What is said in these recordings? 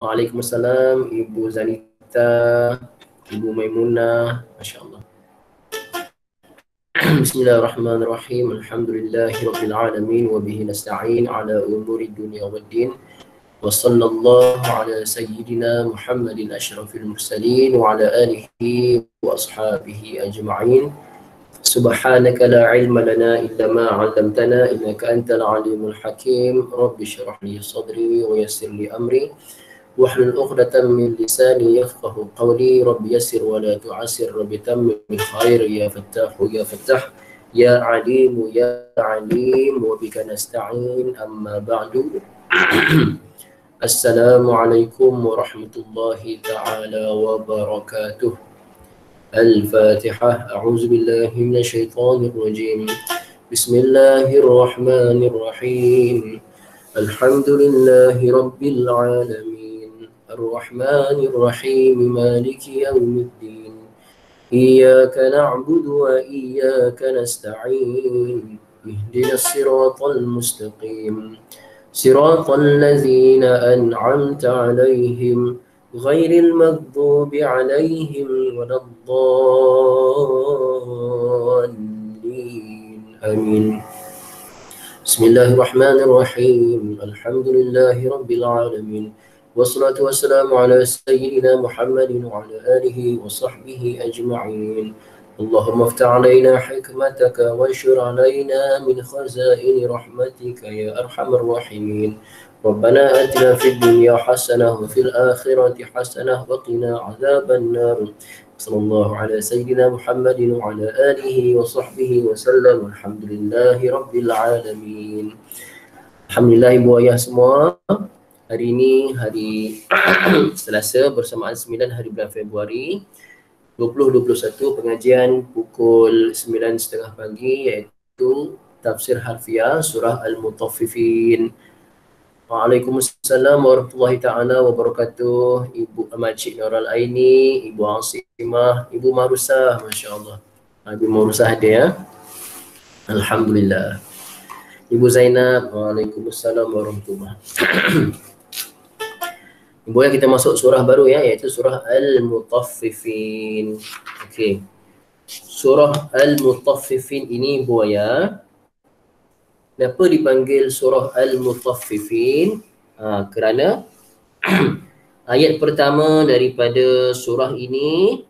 Waalaikumsalam Ibu Zanita, Ibu Maimunah, Masya Allah. Bismillahirrahmanirrahim. Alhamdulillahirabbil alamin wa bihi nasta'in ala umuri dunya waddin. Wa sallallahu ala sayyidina Muhammadin asyrafil mursalin wa ala alihi wa ashabihi ajma'in. Subhanaka la ilma lana illa ma 'allamtana innaka antal alimul hakim. Rabbi shrah li sadri wa yassir li amri wahlul 'uqdatam min lisani yafqahu qawli. Rabbi yassir wa la tu'assir, rabbi tammim bil khair ya fattahu ya fattah ya alimu ya alim wa bika nasta'in, amma ba'du. Assalamualaikum warahmatullahi ta'ala wabarakatuh. Al-Fatihah. A'udzu billahi minasyaitonir rajim. Bismillahirrahmanirrahim. Alhamdulillahi rabbil alamin. Ar-Rahmanir Rahim. Maliki yaumiddin. Iyyaka na'budu wa iyyaka nasta'in. Ihdinas siratal mustaqim. Siratal ladzina an'amta 'alaihim ghairil maghdubi 'alaihim waladdallin. Amin. Bismillahirrahmanirrahim. Alhamdulillahi rabbil alamin. Wassalatu wassalamu ala sayyidina Muhammadin wa ala alihi wa sahbihi ajma'in. Allahumma aftah alaina hikmataka wa anshur alaina min khazaini rahmatika ya arhamar rahimin. Rabbana atina fid dunya hasanah wa fil akhirati hasanah wa qina adzaban nar. Sallallahu ala sayyidina Muhammadin wa ala alihi wa sahbihi wa sallam. Alhamdulillahi rabbil alamin. Alhamdulillah ibu ayah semua. Hari ini hari Selasa bersamaan 9 hari bulan Februari 2021, pengajian pukul 9.30 pagi, iaitu tafsir harfiah surah Al-Mutaffifin. Waalaikumsalam warahmatullahi ta'ala wabarakatuh. Ibu Makcik Nurul Aini, Ibu Asimah, Ibu Marusah, Masya Allah. Ibu Marusah ada ya. Alhamdulillah. Ibu Zainab, waalaikumsalam warahmatullahi wabarakatuh. Ibu ya, kita masuk surah baru ya, iaitu surah Al-Mutaffifin. Okey. Surah Al-Mutaffifin ini Ibu ya, kenapa dipanggil surah Al-Mutaffifin? Kerana ayat pertama daripada surah ini,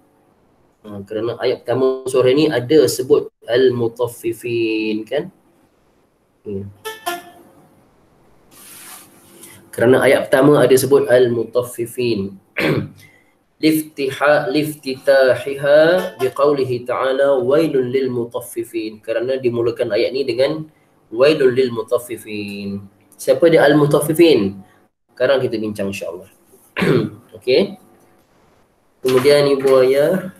kerana ayat pertama surah ini ada sebut Al-Mutaffifin kan? Kerana ayat pertama ada sebut Al-Mutaffifin. Liftitahiha biqaulihi ta'ala wailun lil mutaffifin. Kerana dimulakan ayat ni dengan wailun lil mutaffifin. Siapa dia Al-Mutaffifin? Sekarang kita bincang insya-Allah. Okey. Kemudian ibu ayah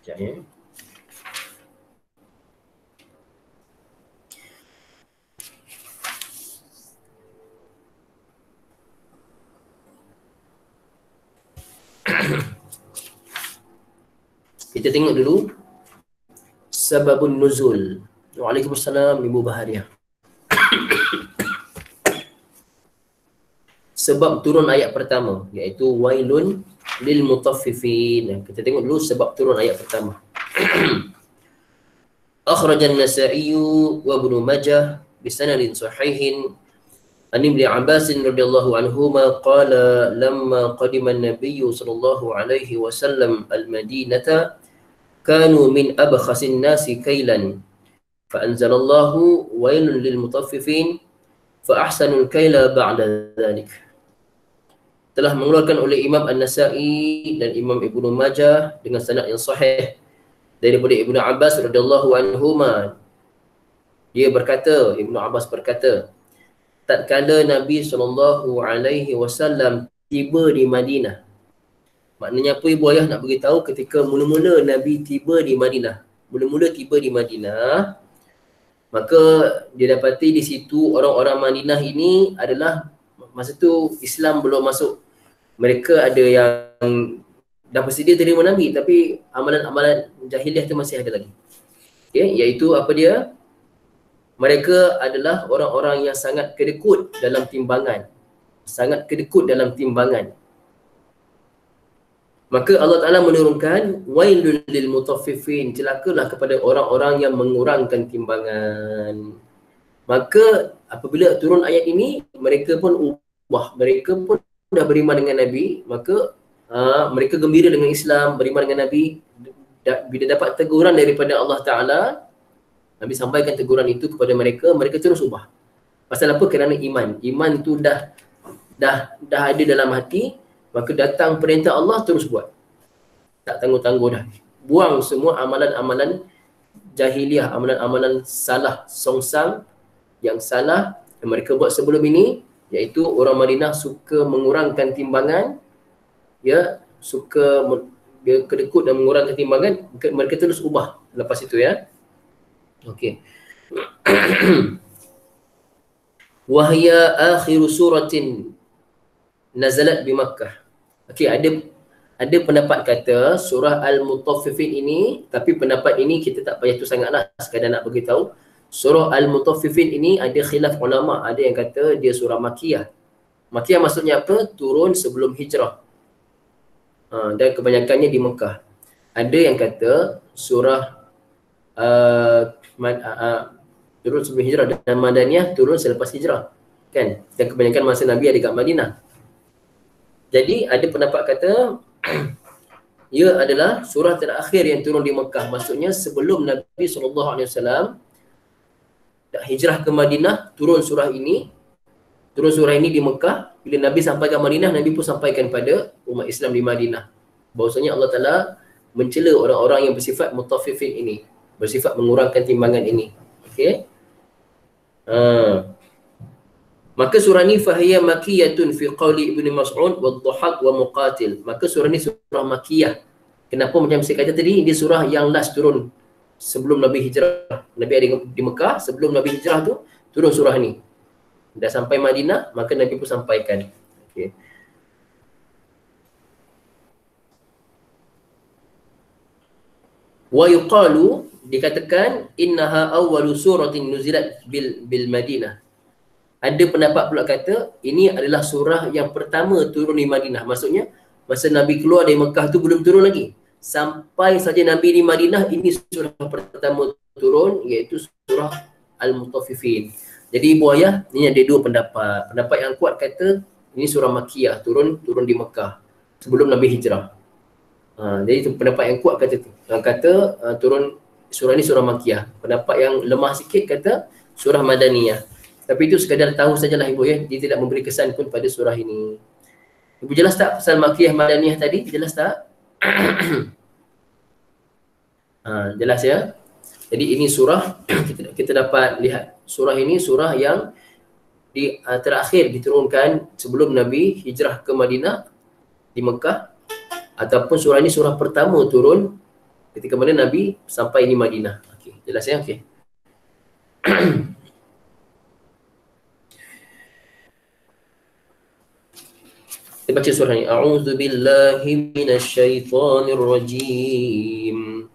sekejap ya. Kita tengok dulu sababun nuzul. Waalaikumsalam Ibu Bahariah. Sebab turun ayat pertama, iaitu wailun lil mutaffifin. Kita tengok dulu sebab turun ayat pertama. Akhrajan Nasa'i wa Ibnu Majah bisanadin sahihin an Ibnu Abbas radhiyallahu anhuma qala lamma qadima an-nabiy sallallahu alaihi wasallam al-Madinata kanu min abkhasin nasi kailan fa anzalallahu wailun lil mutaffifin fa ahsanul kaila ba'da dhalik. Telah mengeluarkan oleh Imam An-Nasa'i dan Imam Ibnu Majah dengan sanad yang sahih daripada Ibnu Abbas radhiyallahu anhuma. Dia berkata, Ibnu Abbas berkata, tatkala Nabi SAW tiba di Madinah. Maknanya apa ibu ayah nak beritahu, ketika mula-mula Nabi tiba di Madinah. Mula-mula tiba di Madinah, maka dia dapati di situ orang-orang Madinah ini adalah, masa tu Islam belum masuk. Mereka ada yang dah bersedia terima Nabi, tapi amalan-amalan jahiliah tu masih ada lagi. Okay, iaitu apa dia? Mereka adalah orang-orang yang sangat kedekut dalam timbangan. Sangat kedekut dalam timbangan. Maka Allah Ta'ala menurunkan wailul lil mutaffifin, celakalah kepada orang-orang yang mengurangkan timbangan. Maka apabila turun ayat ini, mereka pun ubah, mereka pun dah beriman dengan Nabi, maka mereka gembira dengan Islam, beriman dengan Nabi. Bila dapat teguran daripada Allah Ta'ala, Nabi sampaikan teguran itu kepada mereka, mereka terus ubah. Pasal apa? Kerana iman. Iman tu dah ada dalam hati, maka datang perintah Allah terus buat. Tak tangguh-tangguh dah. Buang semua amalan-amalan jahiliah, amalan-amalan salah, songsang yang salah yang mereka buat sebelum ini, iaitu orang Madinah suka mengurangkan timbangan, ya, suka dia kedekut dan mengurangkan timbangan, mereka terus ubah lepas itu, ya. Okey. Wahya akhiru suratin nazalat di Makkah. Okey, ada pendapat kata surah Al-Mutaffifin ini, tapi pendapat ini kita tak payah tu sangatlah, sekadar nak beritahu. Surah Al-Mutaffifin ini ada khilaf ulama, ada yang kata dia surah Makkiyah. Makkiyah maksudnya apa? Turun sebelum hijrah. Dan kebanyakannya di Mekah. Ada yang kata surah turun sebelum hijrah, dan Madaniyah turun selepas hijrah, kan? Dan kebanyakan masa Nabi ada kat Madinah. Jadi ada pendapat kata ia adalah surah terakhir yang turun di Mekah. Maksudnya sebelum Nabi SAW hijrah ke Madinah, turun surah ini. Turun surah ini di Mekah. Bila Nabi sampai ke Madinah, Nabi pun sampaikan pada umat Islam di Madinah bahawasanya Allah Ta'ala mencela orang-orang yang bersifat mutaffifin ini, bersifat mengurangkan timbangan ini. Okey. Maka surah ni fahiya makiyatun fi qawli Ibn Mas'ud wa Dhahak wa Muqatil. Maka surah ni surah makiyah. Kenapa macam saya kata tadi, dia surah yang last turun sebelum Nabi hijrah. Nabi ada di Mekah, sebelum Nabi hijrah tu turun surah ni. Dah sampai Madinah, maka Nabi pun sampaikan. Okey. Wa yuqalu, dikatakan innaha awwalu suratin nuzilat bil Madinah. Ada pendapat pula kata ini adalah surah yang pertama turun di Madinah. Maksudnya masa Nabi keluar dari Mekah tu belum turun lagi. Sampai saja Nabi di Madinah, ini surah pertama turun, iaitu surah Al-Mutaffifin. Jadi Ibu Ayah, ini ada dua pendapat. Pendapat yang kuat kata ini surah Makkiyah, turun di Mekah sebelum Nabi hijrah. Jadi itu pendapat yang kuat kata tu. Yang kata turun surah ni surah Makkiyah. Pendapat yang lemah sikit kata surah Madaniyah. Tapi itu sekadar tahu sajalah Ibu, ya. Dia tidak memberi kesan pun pada surah ini. Ibu jelas tak pasal Makkiyah Madaniyah tadi? Jelas tak? Jelas, ya. Jadi ini surah kita dapat lihat surah ini surah yang terakhir diturunkan sebelum Nabi hijrah ke Madinah di Mekah, ataupun surah ini surah pertama turun ketika mana Nabi sampai di Madinah. Okey, jelas, ya. Okey. Kita baca surah ini. A'udzu billahi minasyaitonir rajim.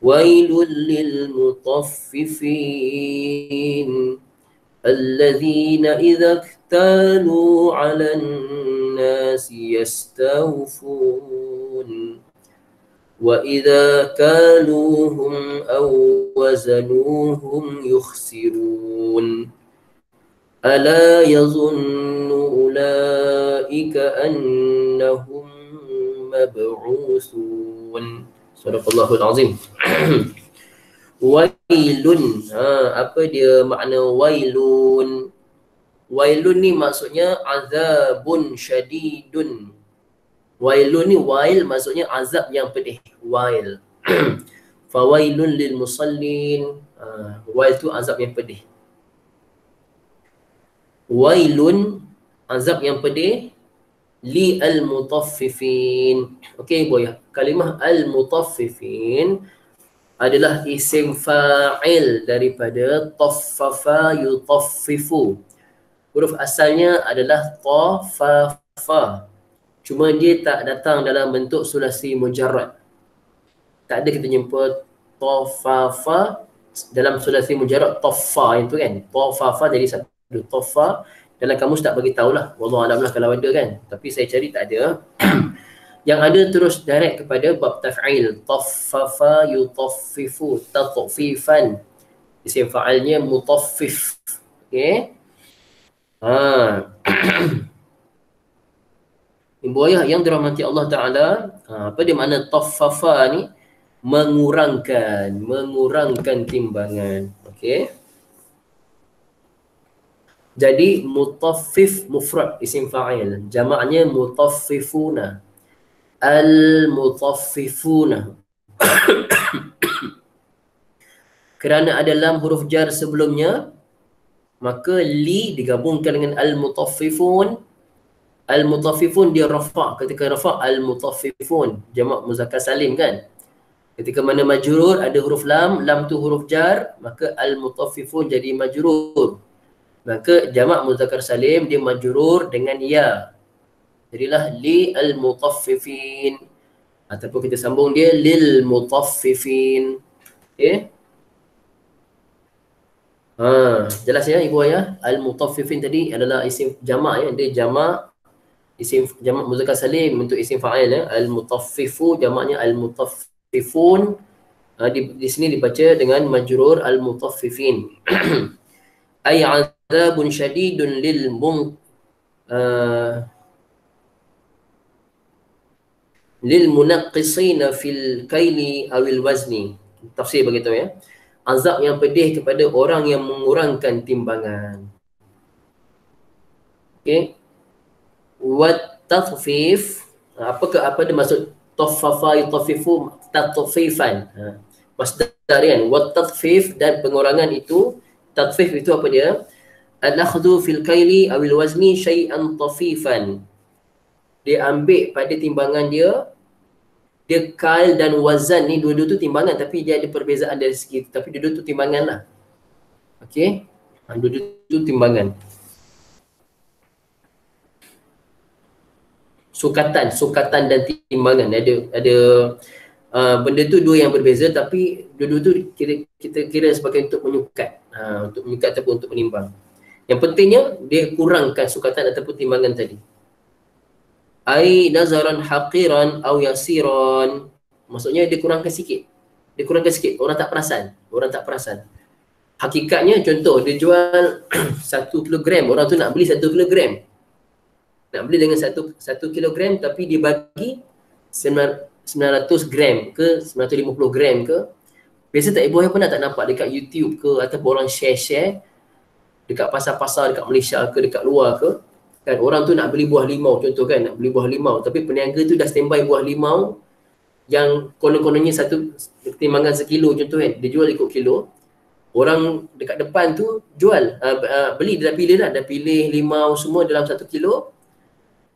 Wailul lil mutaffifin alladzina idza iktalu 'alan nasi yastawfun wa idza kaluhum aw wazanuhum yukhsirun. Ala yazunnu ulaika annahum mab'usun. Sadaqallahul azim. Wailun. Apa dia makna wailun? Wailun ni maksudnya azabun syadidun. Wailun ni, wail maksudnya azab yang pedih. Wail. Fawailun lil musallin. Wail tu azab yang pedih. Wailun, azab yang pedih, li al-mutaffifin. Okey Ibu, ya. Kalimah al-mutaffifin adalah isim fa'il daripada taffafa yutaffifu. Huruf asalnya adalah tafafa. Cuma dia tak datang dalam bentuk sulasi mujarrad. Tak ada kita jumpa tafafa dalam sulasi mujarrad taffa itu kan, tafafa jadi satu, taffa dalam kamus tak bagi tahulah, wallahu alam lah kalau ada kan, tapi saya cari tak ada. Yang ada terus direct kepada bab taf'il, taffafa yutaffifu, tatfifan, isim fa'alnya mutaffif. Okey. Ibu ayah yang dirahmati Allah Ta'ala, apa dia makna taffafa ni? Mengurangkan timbangan. Okey. Jadi mutaffif mufrad isim fa'il, jamaknya mutaffifuna. Al-mutaffifuna. Kerana ada lam huruf jar sebelumnya, maka li digabungkan dengan al-mutaffifun. Al-mutaffifun dia rafa', ketika rafa' al-mutaffifun, jamak muzakkar salim kan. Ketika mana majrur ada huruf lam, lam tu huruf jar, maka al-mutaffifun jadi majrur. Maka jamak muzakkar salim dia majrur dengan ya. Jadilah li al-mutaffifin. Ataupun kita sambung dia lil mutaffifin. Okey. Jelas ya ibu ayah? Al-mutaffifin tadi adalah isim jamak ya, dia jamak isim jamak muzakkar salim untuk isim fa'il ya. Al-mutaffifu jamaknya al-mutaffifun. Di sini dibaca dengan majrur al-mutaffifin. Ay azabun syadidun lil munaqqisina fil kaili awil wazni. Tafsir begitu ya. Azab yang pedih kepada orang yang mengurangkan timbangan. Okey. Wat tathfif, apa dia maksud taffafa yutaffifu, tatfifan. Masdar kan, wat tathfif, dan pengurangan itu, tathfif itu apa dia? Al-akhdhu fil kaili awil wazni syai'an tafifan. Dia ambil pada timbangan dia kail dan wazan ni dua-dua tu timbangan, tapi dia ada perbezaan dari segi, tapi dua-dua tu timbangan lah. Okey, dua-dua tu timbangan. Sukatan dan timbangan, ada benda tu dua yang berbeza, tapi dua-dua tu kita kira sebagai untuk menyukat, untuk menyukat ataupun untuk menimbang. Yang pentingnya dia kurangkan sukatan ataupun timbangan tadi. Ai nazaran haqiran au yasiran, maksudnya dia kurangkan sikit. Orang tak perasan. Hakikatnya contoh dia jual 1 kilogram, orang tu nak beli 1 kilogram. Nak beli dengan 1 kilogram, tapi dia bagi 900 gram ke 950 gram ke. Biasa tak ibu ayah pernah tak nampak dekat YouTube ke, ataupun orang share dekat pasar-pasar dekat Malaysia ke, dekat luar ke, kan orang tu nak beli buah limau contoh kan, nak beli buah limau, tapi peniaga tu dah standby buah limau yang konon-kononnya satu timbangan sekilo contoh kan, dia jual ikut kilo. Orang dekat depan tu jual, beli, dia dah pilih limau semua dalam 1 kilo.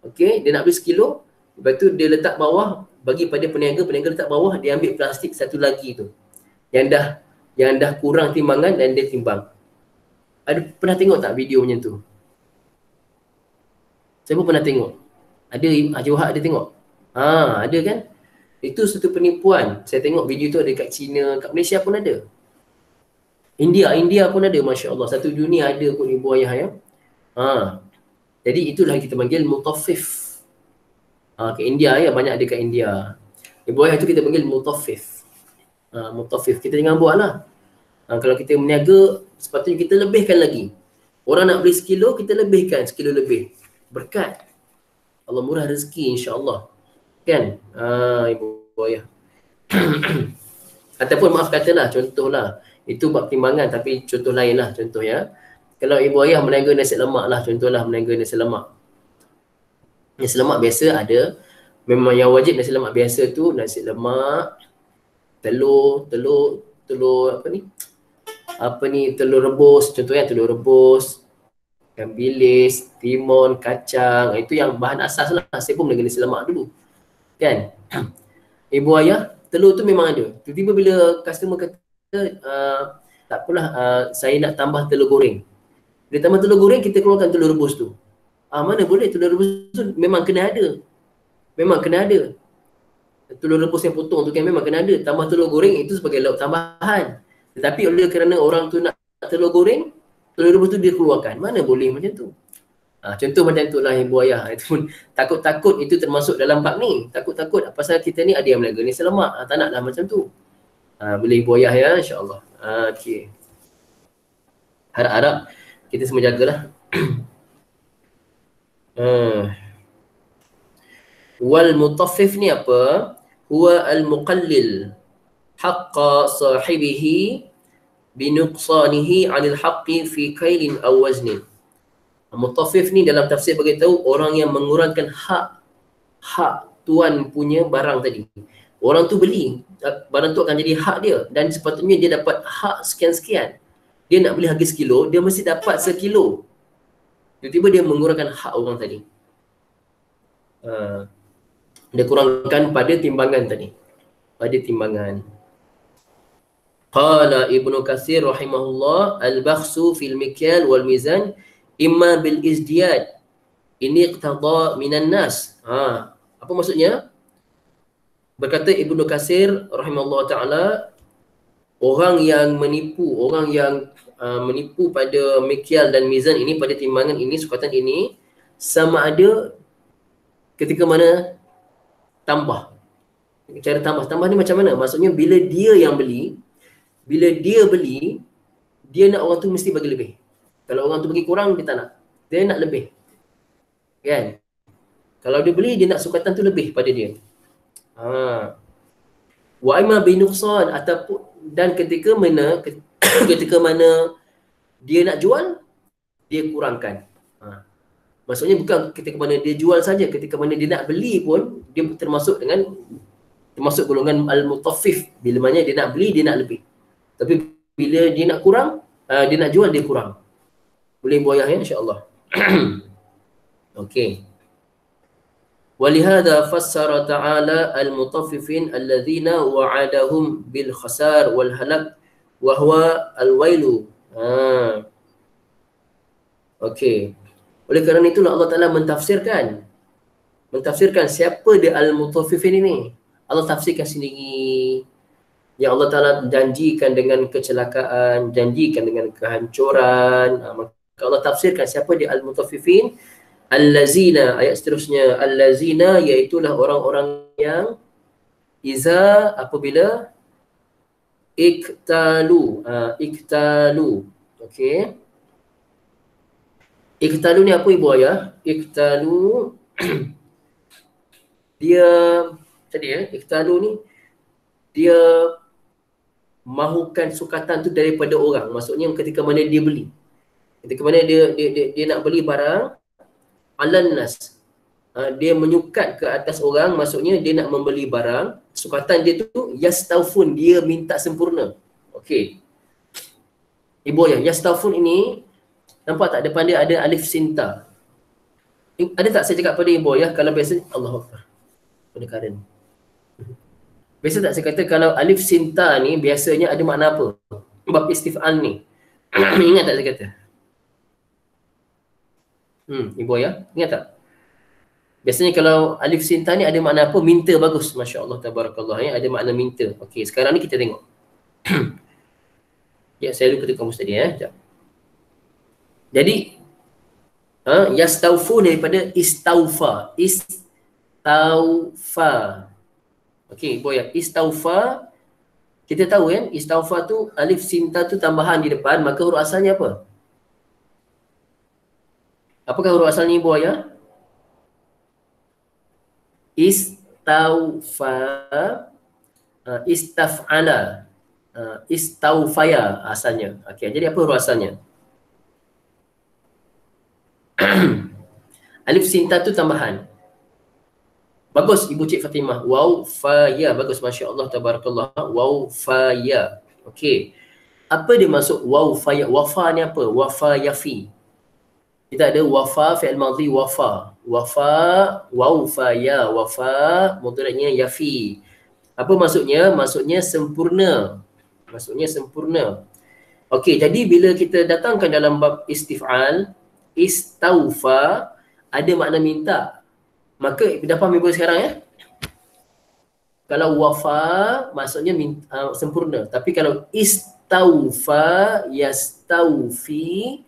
Okey, dia nak beli sekilo, lepas tu dia letak bawah, bagi pada peniaga letak bawah, dia ambil plastik satu lagi tu yang dah kurang timbangan dan dia timbang. Ada pernah tengok tak video macam tu? Saya pun pernah tengok. Ada Haji Wahab ada tengok. Ada kan? Itu satu penipuan. Saya tengok video tu ada kat China, kat Malaysia pun ada. India pun ada, masya-Allah. Satu dunia ada pun ibu ayah ya. Jadi itulah kita panggil mutaffif. Ke India ya, banyak ada kat India. Ibu ayah tu kita panggil mutaffif. Mutaffif. Kita jangan buatlah. Kalau kita meniaga, sepatutnya kita lebihkan lagi. Orang nak beli sekilo, kita lebihkan sekilo lebih. Berkat. Allah murah rezeki insya-Allah. Kan? Ibu ayah. Ataupun maaf katalah, contohlah. Itu bab timbangan, tapi contoh lain lah, contoh ya. Kalau ibu ayah meniaga nasi lemak lah, contohlah meniaga nasi lemak. Nasi lemak biasa ada, memang yang wajib nasi lemak biasa tu, nasi lemak, telur telur rebus, contohnya telur rebus, ikan bilis, timun, kacang, itu yang bahan asas lah. Saya pun meniaga nasi lemak dulu. Kan? Ibu ayah, telur tu memang ada. Tiba-tiba bila customer kata, tak apalah, saya nak tambah telur goreng. Bila tambah telur goreng, kita keluarkan telur rebus tu. Mana boleh, telur rebus tu memang kena ada. Telur rebus yang potong tu kan memang kena ada. Tambah telur goreng itu sebagai lauk tambahan. Tetapi oleh kerana orang tu nak telur goreng, telur rebus tu dia keluarkan. Mana boleh macam tu? Contoh macam itulah ibu ayah. Itu pun takut-takut itu termasuk dalam bab ni. Takut-takut pasal kita ni ada yang melaga ni selamat. Tak naklah macam tu. Boleh ibu ayah ya, insya-Allah. Okey. Harap-harap kita semua jagalah. Wal mutaffif ni apa? Huwa al muqallil haqqa sahibihi binuqsanihi 'anil haqqi fi kailin aw waznin. Mutaffif ni dalam tafsir beritahu orang yang mengurangkan hak tuan punya barang tadi. Orang tu beli, barang tu akan jadi hak dia dan sepatutnya dia dapat hak sekian-sekian. Dia nak beli harga sekilo, dia mesti dapat sekilo. Tiba-tiba dia mengurangkan hak orang tadi. Dia kurangkan pada timbangan tadi. Pada timbangan. Qala Ibnu Katsir rahimahullah, al-bakhsu fil mikyal wal mizan imma bil izdiyad ini iqtada minan nas. Apa maksudnya? Berkata Ibnu Katsir rahimahullah taala, orang yang menipu pada mikyal dan mizan ini, pada timbangan ini, sukatan ini, sama ada ketika mana tambah. Cara tambah ni macam mana? Maksudnya bila dia beli, dia nak orang tu mesti bagi lebih. Kalau orang tu bagi kurang, dia tak nak. Dia nak lebih. Kan? Kalau dia beli, dia nak sukatan tu lebih pada dia. Wa imma bi nuqsan, ataupun dan ketika mana dia nak jual, dia kurangkan. Maksudnya bukan ketika mana dia jual saja, ketika mana dia nak beli pun dia termasuk golongan al-mutaffif. Bila mana dia nak beli, dia nak lebih. Tapi bila dia nak kurang, dia nak jual, dia kurang. Boleh buayah ya, insya-Allah. Okey. Walihada fassara ta'ala al-mutaffifin alladhina wa'adahum bil khasar wal halak wa huwa al-wailu. Okey. Oleh kerana itulah Allah Ta'ala mentafsirkan siapa dia al-mutaffifin ini. Allah tafsirkan sendiri. Yang Allah Ta'ala janjikan dengan kecelakaan, janjikan dengan kehancuran. Maka Allah tafsirkan siapa dia al-mutaffifin. Allazina, ayat seterusnya, allazina iaitulah orang-orang yang apabila iktalu. Okey. Iktalu ni apa ibu ayah? Iktalu dia tadi iktalu ni dia mahukan sukatan tu daripada orang. Maksudnya ketika mana dia beli. Ketika mana dia nak beli barang alan nas. Dia menyukat ke atas orang, maksudnya dia nak membeli barang, sukatan dia tu yastaufun, dia minta sempurna. Okey. Ibu ayah, yastaufun ini nampak tak depan dia ada alif sinta. Ada tak saya cakap pada ibu ayah kalau biasa Allahu Akbar. Pendekaran. Biasa tak saya kata kalau alif sinta ni biasanya ada makna apa? Bab istif'al ni. Ingat tak saya kata? Ibu ayah, ingat tak? Biasanya kalau alif sinta ni ada makna apa? Minta, bagus. Masya Allah, tabarakallah ya. Ada makna minta. Okey, sekarang ni kita tengok. Ya, saya lupa kamus tadi ya. Sekejap. Jadi yastaufu daripada istaufa. Okey, ibu ayah, istaufa kita tahu kan, istaufa tu alif sinta tu tambahan di depan, maka huruf asalnya apa? Apakah huruf asalnya ibu ayah? Istaufa, istaf'ala, istaufaya asalnya. Okey, jadi apa huruf asalnya? Alif sinta tu tambahan. Bagus Ibu Cik Fatimah. Waw fa ya, bagus, masya-Allah tabarakallah. Waw fa ya. Okey. Apa dia maksud waw fa ya? Wafa ni apa? Wafa yafi. Kita ada wafa fi'il madhi wafa. Wafa, waw fa ya, wafa mudhari'nya yafi. Apa maksudnya? Maksudnya sempurna. Maksudnya sempurna. Okey, jadi bila kita datangkan dalam bab istif'al, istaufa ada makna minta. Maka dah faham ibu sekarang ya? Kalau wafa maksudnya sempurna. Tapi kalau yastaufa, yastaufi,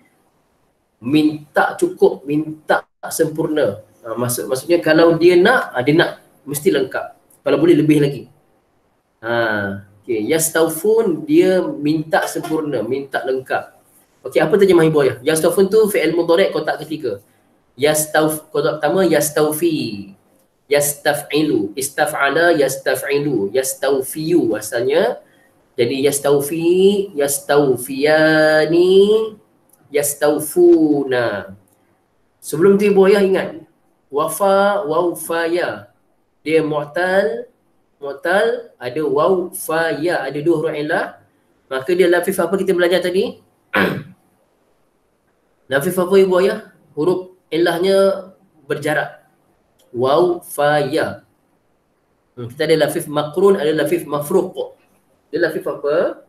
minta cukup, minta sempurna. Maksudnya kalau dia nak mesti lengkap. Kalau boleh lebih lagi. Okay. Yastaufun, dia minta sempurna, minta lengkap. Okey, apa terjemah ibu ayah? Yastaufun tu fi'il mudhari' kotak ketiga. Kotak pertama yastaufi, yastaf'ilu, istaf'ala, yastaf'ilu, yastaufiyu asalnya. Jadi yastaufi, yastaufiyani, yastaufuna. Sebelum tu ibu ayah ingat, wafa, waufaya. Dia mu'tal, ada waw, fa, ya, ada dua huruf illah. Maka dia lafif apa kita belajar tadi? Lafif apa ibu ayah? Huruf illahnya berjarak. Waw, fa, ya. Kita ada lafif makrun, ada lafif mafruq. Dia lafif apa?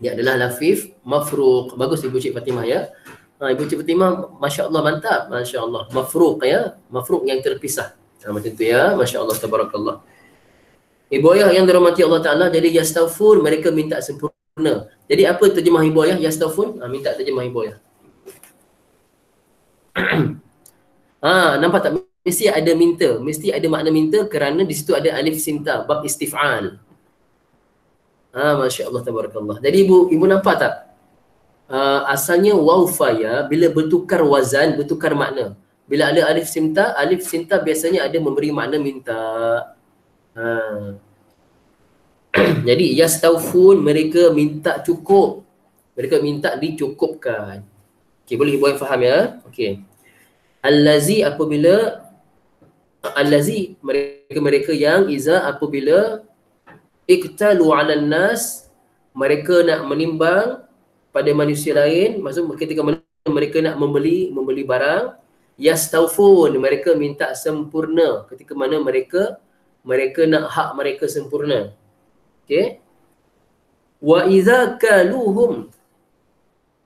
Dia adalah lafif mafruq. Bagus Ibu Cik Fatimah ya. Ibu Cik Fatimah, Masya Allah, mantap. Masya Allah. Mafruq ya. Mafruq yang terpisah. Macam tu ya. Masya Allah, tabarakallah. Ibu ayah yang dirahmati Allah Ta'ala, jadi yastaufun, mereka minta sempurna. Jadi apa terjemah ibu ayah? Yastaufun, minta terjemah ibu ayah. Nampak tak? Mesti ada minta. Mesti ada makna minta kerana di situ ada alif sinta, bab istif'al. Masya Allah, tabarakallah. Jadi ibu nampak tak? Asalnya wawfaya, bila bertukar wazan, bertukar makna. Bila ada alif sinta biasanya ada memberi makna minta. Jadi yastaufun, mereka minta cukup. Mereka minta dicukupkan. Okey, boleh ibu faham ya? Okey. Allazi, apabila allazi, mereka yang iza, apabila iktalu 'alan nas, mereka nak menimbang pada manusia lain, maksud ketika mereka nak membeli barang, yastaufun, mereka minta sempurna ketika mana mereka nak hak mereka sempurna. Okey. Wa idza kaluhum,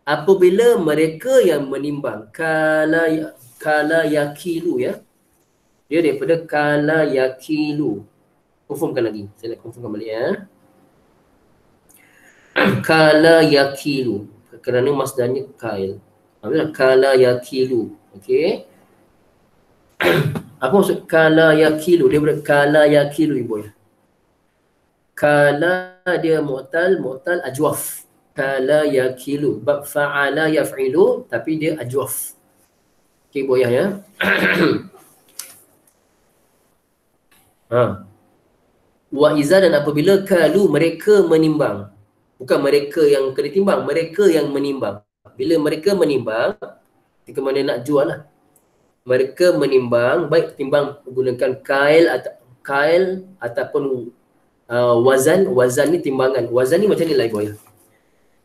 apabila mereka yang menimbang, kala yakilu ya. Dia daripada kala yakilu. Confirmkan lagi. Saya nak confirmkan balik ya. Kala yakilu. Kerana masdarnya kail. Kala yakilu. Okey. Apa maksud kala yakilu? Dia daripada kala yakilu ibu ya. Kala dia mu'tal ajwaf. Kala yakilu. Bab fa'ala yaf'ilu, tapi dia ajwaf. Okey ibu ya. Wa iza, dan apabila kalu, mereka menimbang. Bukan mereka yang kena timbang, mereka yang menimbang. Bila mereka menimbang, ketika mana nak jual lah. Mereka menimbang, baik timbang menggunakan kail ataupun wazan ni timbangan. Wazan ni macam ni lah ibu ya.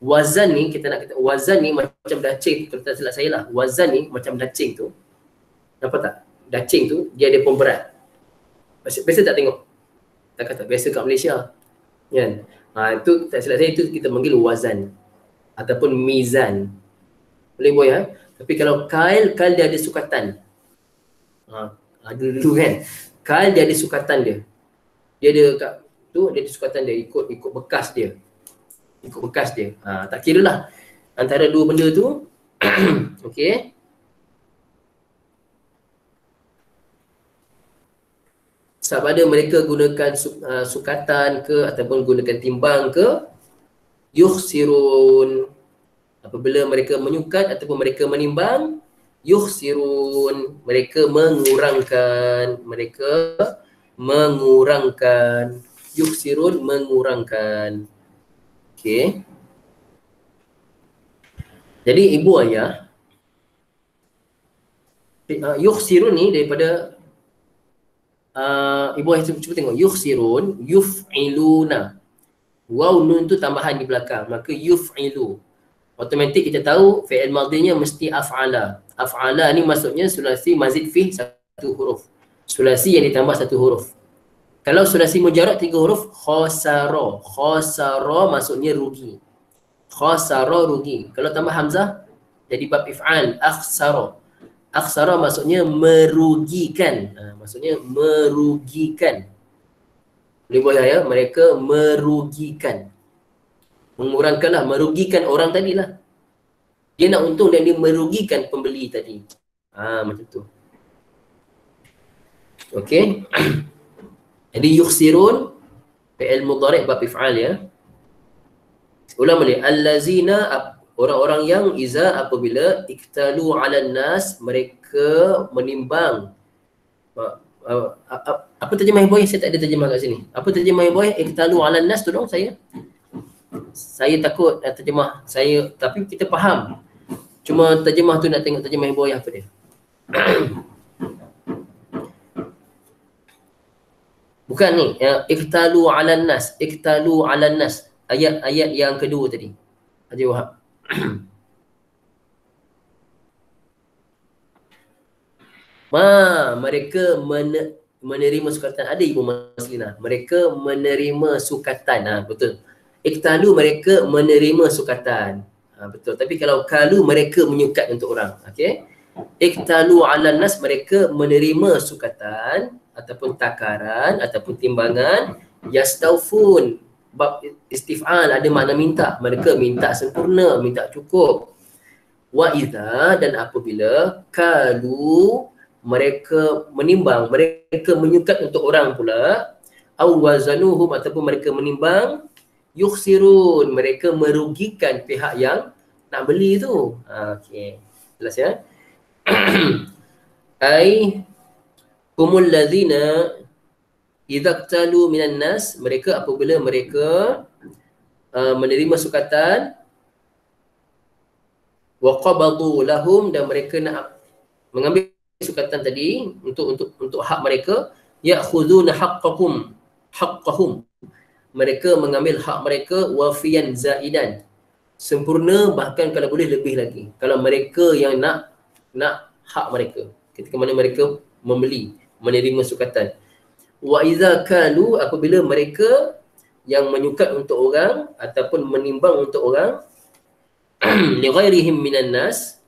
Wazan ni, kita nak kata wazan ni macam dacing, kalau tak silap saya lah. Wazan ni macam dacing tu. Nampak tak? Dacing tu, dia ada pemberat. Biasa tak tengok? Tak kata, biasa kat Malaysia. Kan? Itu tak silap saya, itu kita panggil wazan. Ataupun mizan. Boleh boleh ya? Tapi kalau kail dia ada sukatan. Dulu kan? Kail dia ada sukatan dia. Dia ada kat tu, dia ada sukatan dia, ikut bekas dia. Tak kira lah antara dua benda tu. Okey. Sama ada mereka gunakan sukatan ke ataupun gunakan timbang ke, yukhsirun, apabila mereka menyukat ataupun mereka menimbang, yukhsirun, mereka mengurangkan, yukhsirun, mengurangkan. Okey. Jadi ibu ayah, yukhsirun ni daripada ibu ayah cuba tengok, yukhsirun, yuf'iluna. Waw nun tu tambahan di belakang, maka yuf'ilu. Automatik kita tahu fi'il madhinya mesti af'ala. Af'ala ni maksudnya sulasi mazid fi satu huruf. Sulasi yang ditambah satu huruf. Kalau sulasi mujarrad 3 huruf, khasara. Khasara maksudnya rugi. Khasara rugi. Kalau tambah hamzah jadi bab if'al, akhsara. Akhsara maksudnya merugikan. Maksudnya merugikan. Riwayat ya, mereka merugikan. Mengurangkanlah, merugikan orang tadilah. Dia nak untung dan dia merugikan pembeli tadi. Macam tu. Okey. Jadi yukhsirun fi'il mudhari' bab if'al ya. Ulang balik. Allazina, orang-orang yang iza apabila iktalu 'alan nas, mereka menimbang. Apa terjemah boy? Saya tak ada terjemah kat sini. Apa terjemah boy? Iktalu 'alan nas, tolong saya. Saya takut terjemah saya, tapi kita faham. Cuma terjemah tu nak tengok terjemah boy apa dia. Bukan ni, iktalu 'alan nas, iktalu 'alan nas. Ayat yang kedua tadi. Haji Wahab. Mereka menerima sukatan. Ada Ibu Maslina. Mereka menerima sukatan. Betul. Iktalu, mereka menerima sukatan. Betul. Tapi kalau kalu, mereka menyukat untuk orang. Okey. Iktalu 'alan nas, mereka menerima sukatan ataupun takaran ataupun timbangan. Yastaufun, bab istif'al ada makna minta. Mereka minta sempurna, minta cukup. Wa idza, dan apabila kalu, mereka menimbang, mereka menyukat untuk orang pula. Aw wazanuhum, ataupun mereka menimbang. Yukhsirun, mereka merugikan pihak yang nak beli tu. Okey. Jelas ya? Ai humul ladzina idza qtalu minan nas, mereka apabila mereka menerima sukatan, wa qabadu lahum, dan mereka nak mengambil sukatan tadi untuk hak mereka, ya'khuduna haqqahum, mereka mengambil hak mereka wafiyan zaidan, sempurna, bahkan kalau boleh lebih lagi. Kalau mereka yang nak hak mereka ketika mana mereka membeli, menerima sukatan. Wa idza kalu, apabila mereka yang menyukat untuk orang ataupun menimbang untuk orang, li ghairihim minan nas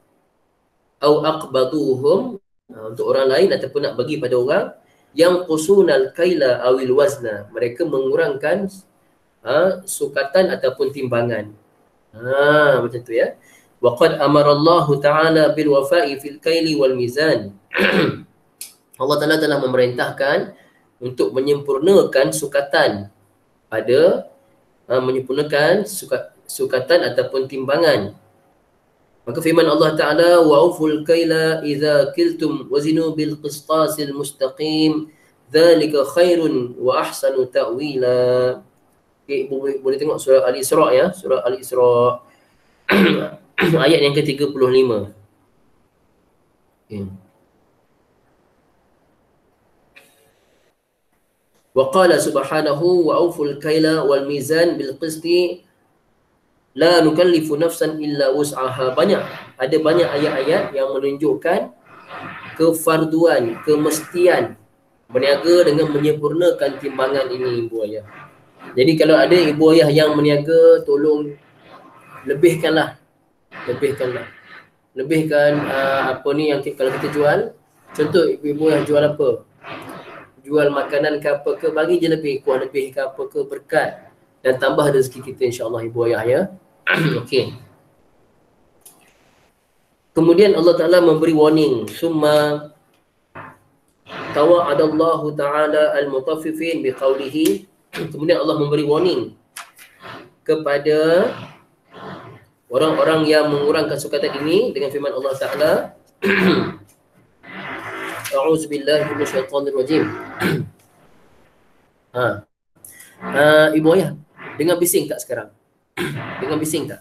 au aqbaduhum, untuk orang lain ataupun nak bagi pada orang, yang qusunal kaila awil wazna, mereka mengurangkan sukatan ataupun timbangan. Macam tu ya. Wa qad amara Allah Ta'ala bil wafa'i fil kaili wal mizan. Allah Ta'ala telah memerintahkan untuk menyempurnakan sukatan pada menyempurnakan sukatan ataupun timbangan. Maka firman Allah Ta'ala, wa'uful kaila idza kiltum wazinu bil qistasil mustaqim dzalika khairun wa ahsanu ta'wila. Okay, boleh tengok surah Al-Isra ya, surah Al-Isra ayat yang ke-35. Okay. Wa qala subhanahu wa'uful kaila wal mizan bil qisti la nukallifu nafsan illa wus'aha. Ada banyak ayat-ayat yang menunjukkan kefarduan, kemestian berniaga dengan menyempurnakan timbangan ini, ibu ayah. Jadi kalau ada ibu ayah yang berniaga, tolong lebihkan apa ni yang kalau kita jual. Contoh ibu ayah jual apa? Jual makanan ke apa ke, bagi je lebih, kuah lebih ke apa ke, berkat dan tambah rezeki kita insya-Allah ibu ayah ya. Okey. Kemudian Allah Ta'ala memberi warning, summa tawa'adallahu ta'ala al-mutaffifin biqaulihi. Kemudian Allah memberi warning kepada orang-orang yang mengurangkan sukatan ini dengan firman Allah Ta'ala. A'udzubillahi minasyaitonir rajim. Ibu ayah, dengar bising tak sekarang? Dengar bising tak?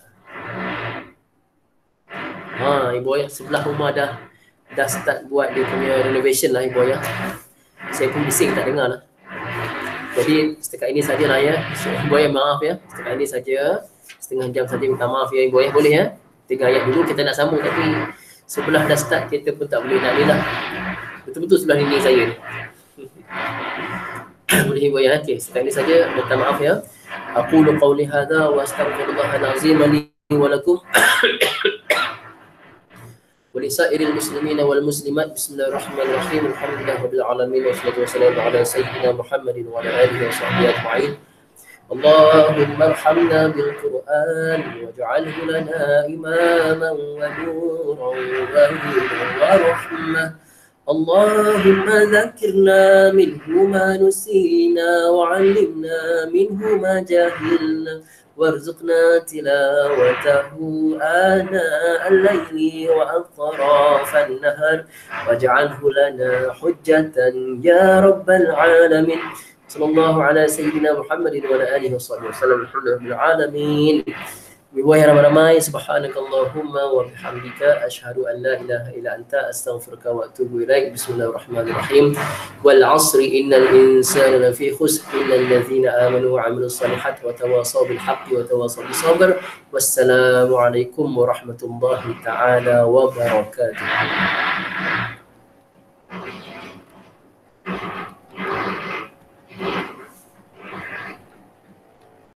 Ibu ayah sebelah rumah dah start buat dia punya renovation lah ibu ayah. Saya pun bising tak dengar lah. Jadi setakat ini sajalah ya. Ibu ayah maaf ya. Setakat ini saja. Setengah jam saja, minta maaf ya ibu ayah, boleh ya? 3 ayat dulu kita nak sambung, tapi sebelah dah start kita pun tak boleh nak ni lah. Betul-betul sebelah ini saya ni. Boleh ibu ayah. Okey, setakat ini saja, minta maaf ya. Aqulu qawli hadza wa astaghfirullahal azim li wa lakum ولسائر المسلمين والمسلمات. بسم الله الرحمن الرحيم. الحمد لله رب العالمين، والصلاة والسلام على سيدنا محمد وعلى آله وصحبه أجمعين. اللهم ارحمنا بالقرآن واجعله لنا إماما ونورا وهدى ورحمة. اللهم ذكرنا منه ما نسينا وعلمنا منه ما جهلنا وارزقنا تلاوته آناء الليل وأطراف النهر واجعله لنا حجة يا رب العالمين. صلى الله على سيدنا محمد وعلى آله وصحبه وسلم. الحمد لله رب العالمين. Wahai ramai-ramai, subhanakallahumma wa bihamdika asyhadu an la ilaha illa anta astaghfiruka wa atubu ilaik. Bismillahirrahmanirrahim. Wal 'asri innal insana lafi khusr illa alladhina amanu wa 'amilus salihati wa tawasaw bil haqqi wa tawasaw bis sabr. Wassalamu alaikum warahmatullahi taala wabarakatuh.